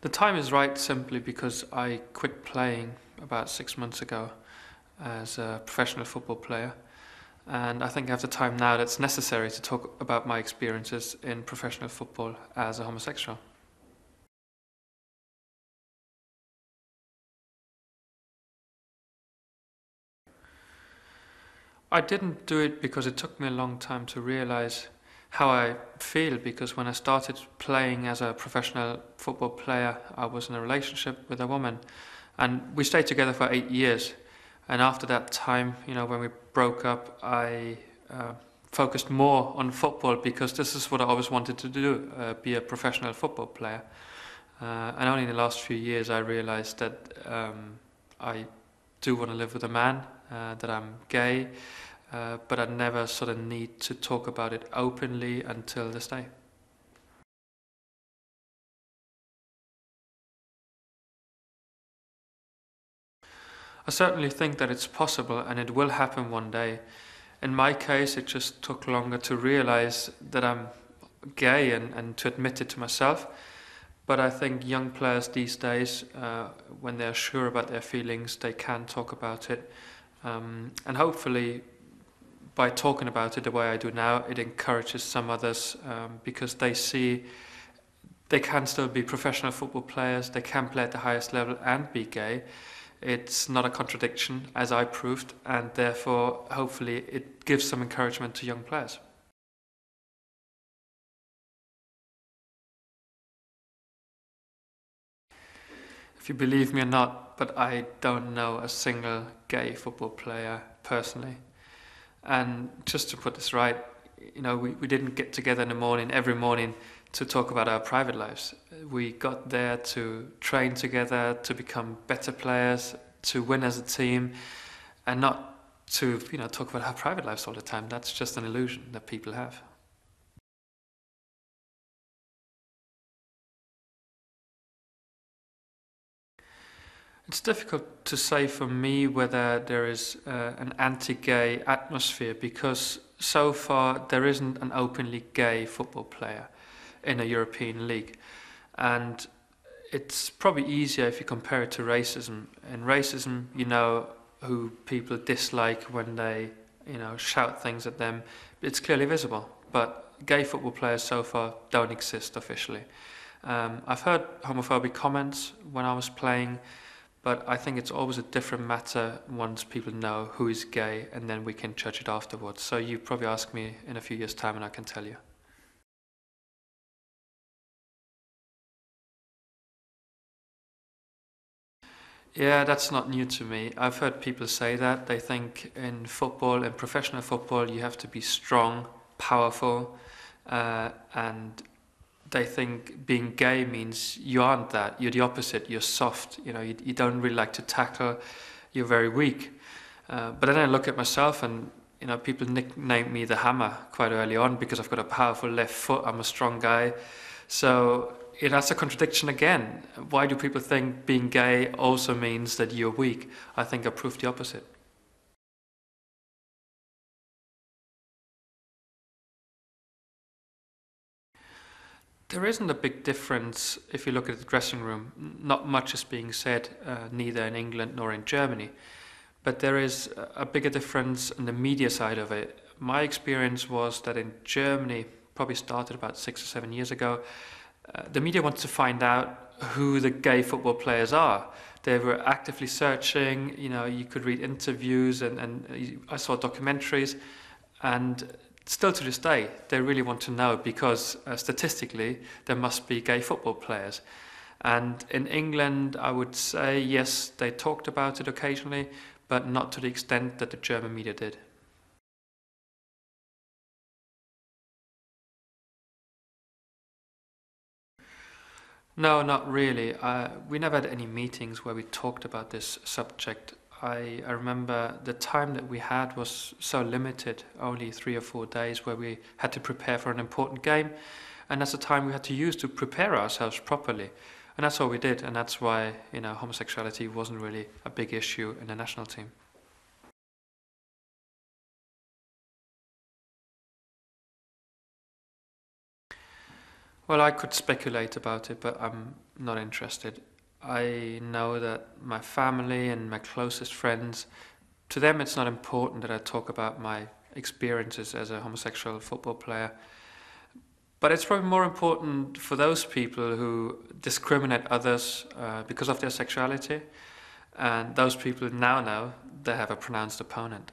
The time is right simply because I quit playing about 6 months ago as a professional football player. And I think I have the time now that's necessary to talk about my experiences in professional football as a homosexual. I didn't do it because it took me a long time to realize how I feel, because when I started playing as a professional football player, I was in a relationship with a woman and we stayed together for 8 years. And after that time, when we broke up, I focused more on football because this is what I always wanted to do, be a professional football player. And only in the last few years I realized that I do want to live with a man, that I'm gay, but I never sort of need to talk about it openly until this day. I certainly think that it's possible and it will happen one day. In my case, it just took longer to realize that I'm gay and to admit it to myself. But I think young players these days, when they're sure about their feelings, they can talk about it. And hopefully, by talking about it the way I do now, it encourages some others, because they see they can still be professional football players, they can play at the highest level and be gay. It's not a contradiction, as I proved, and therefore, hopefully, it gives some encouragement to young players. If you believe me or not, but I don't know a single gay football player personally. And just to put this right, we didn't get together in the morning, every morning, to talk about our private lives. We got there to train together, to become better players, to win as a team, and not to, talk about our private lives all the time. That's just an illusion that people have. It's difficult to say for me whether there is an anti-gay atmosphere, because so far there isn't an openly gay football player in a European league. And it's probably easier if you compare it to racism. In racism, you know who people dislike when they, shout things at them. It's clearly visible. But gay football players so far don't exist officially. I've heard homophobic comments when I was playing, but I think it's always a different matter once people know who is gay, and then we can judge it afterwards. So you probably ask me in a few years' time and I can tell you. Yeah, that's not new to me. I've heard people say that. They think in football, in professional football, you have to be strong, powerful, and they think being gay means you aren't that. You're the opposite. You're soft. You don't really like to tackle. You're very weak. But then I look at myself, and people nicknamed me the Hammer quite early on because I've got a powerful left foot. I'm a strong guy. So that's a contradiction again. Why do people think being gay also means that you're weak? I think I proved the opposite. There isn't a big difference if you look at the dressing room. Not much is being said, neither in England nor in Germany. But there is a bigger difference in the media side of it. My experience was that in Germany, probably started about 6 or 7 years ago, the media wants to find out who the gay football players are. They were actively searching, you could read interviews and I saw documentaries, and still to this day, they really want to know because statistically, there must be gay football players. And in England, I would say, yes, they talked about it occasionally, but not to the extent that the German media did. No, not really. We never had any meetings where we talked about this subject. I remember the time that we had was so limited, only 3 or 4 days, where we had to prepare for an important game. And that's the time we had to use to prepare ourselves properly. And that's all we did. And that's why, homosexuality wasn't really a big issue in the national team. Well, I could speculate about it, but I'm not interested. I know that my family and my closest friends, to them it's not important that I talk about my experiences as a homosexual football player. But it's probably more important for those people who discriminate others because of their sexuality, and those people now know they have a pronounced opponent.